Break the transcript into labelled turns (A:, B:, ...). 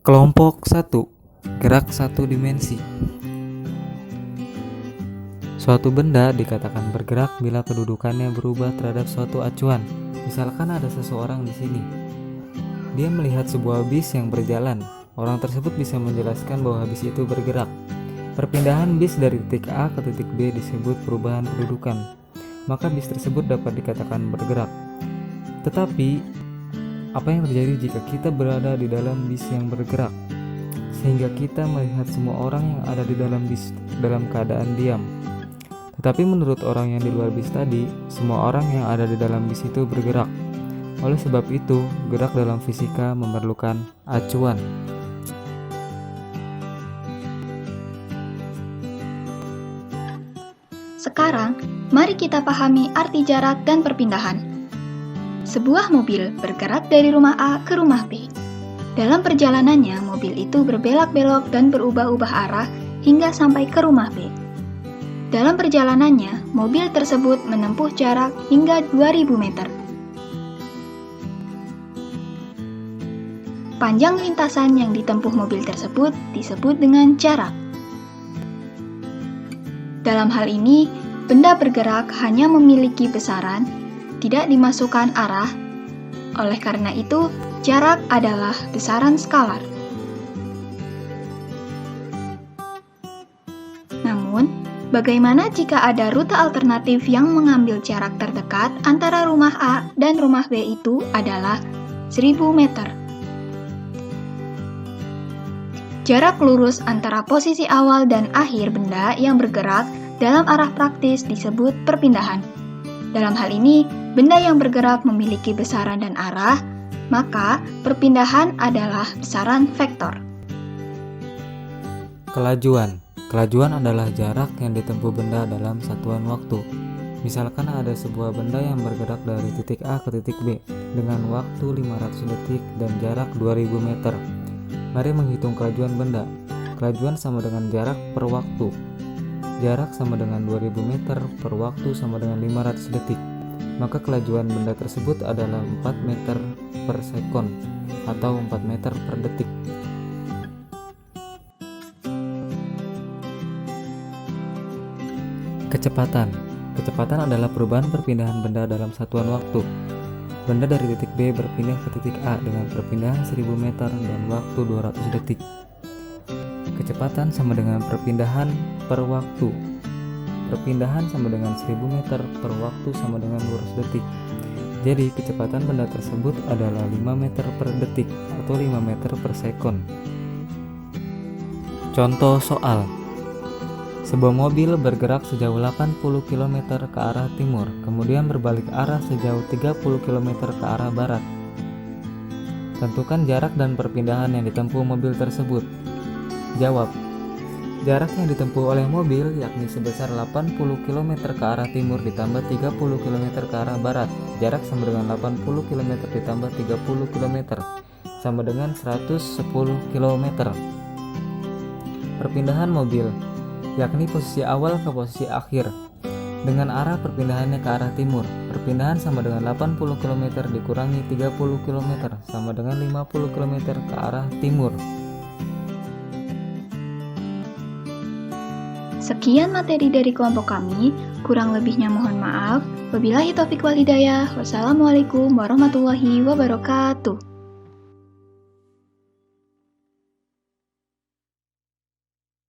A: Kelompok 1. Gerak satu dimensi. Suatu benda dikatakan bergerak bila kedudukannya berubah terhadap suatu acuan. Misalkan ada seseorang di sini. Dia melihat sebuah bis yang berjalan. Orang tersebut bisa menjelaskan bahwa bis itu bergerak. Perpindahan bis dari titik A ke titik B disebut perubahan kedudukan. Maka bis tersebut dapat dikatakan bergerak. Tetapi apa yang terjadi jika kita berada di dalam bis yang bergerak, sehingga kita melihat semua orang yang ada di dalam bis dalam keadaan diam? Tetapi menurut orang yang di luar bis tadi, semua orang yang ada di dalam bis itu bergerak. Oleh sebab itu, gerak dalam fisika memerlukan acuan.
B: Sekarang, mari kita pahami arti jarak dan perpindahan. Sebuah mobil bergerak dari rumah A ke rumah B. Dalam perjalanannya, mobil itu berbelok-belok dan berubah-ubah arah hingga sampai ke rumah B. Dalam perjalanannya, mobil tersebut menempuh jarak hingga 2000 meter. Panjang lintasan yang ditempuh mobil tersebut disebut dengan jarak. Dalam hal ini, benda bergerak hanya memiliki besaran, tidak dimasukkan arah. Oleh karena itu, jarak adalah besaran skalar. Namun, bagaimana jika ada rute alternatif yang mengambil jarak terdekat antara rumah A dan rumah B itu adalah 1000 meter? Jarak lurus antara posisi awal dan akhir benda yang bergerak dalam arah praktis disebut perpindahan. Dalam hal ini, benda yang bergerak memiliki besaran dan arah, maka perpindahan adalah besaran vektor.
A: Kelajuan. Kelajuan adalah jarak yang ditempuh benda dalam satuan waktu. Misalkan ada sebuah benda yang bergerak dari titik A ke titik B dengan waktu 500 detik dan jarak 2000 meter. Mari menghitung kelajuan benda. Kelajuan sama dengan jarak per waktu. Jarak sama dengan 2000 meter per waktu sama dengan 500 detik. Maka kelajuan benda tersebut adalah 4 meter per sekon atau 4 meter per detik. Kecepatan. Kecepatan adalah perubahan perpindahan benda dalam satuan waktu. Benda dari titik B berpindah ke titik A dengan perpindahan 1000 meter dan waktu 200 detik. Kecepatan sama dengan perpindahan per waktu. Perpindahan sama dengan 1000 meter per waktu sama dengan 200 detik. Jadi kecepatan benda tersebut adalah 5 meter per detik atau 5 meter per sekon. Contoh soal. Sebuah mobil bergerak sejauh 80 km ke arah timur, kemudian berbalik arah sejauh 30 km ke arah barat. Tentukan jarak dan perpindahan yang ditempuh mobil tersebut. Jawab. Jarak yang ditempuh oleh mobil yakni sebesar 80 km ke arah timur ditambah 30 km ke arah barat. Jarak sama dengan 80 km ditambah 30 km sama dengan 110 km. Perpindahan mobil yakni posisi awal ke posisi akhir dengan arah perpindahannya ke arah timur. Perpindahan sama dengan 80 km dikurangi 30 km sama dengan 50 km ke arah timur.
B: Sekian materi dari kelompok kami, kurang lebihnya mohon maaf. Wabillahi taufiq wal hidayah. Wassalamualaikum warahmatullahi wabarakatuh.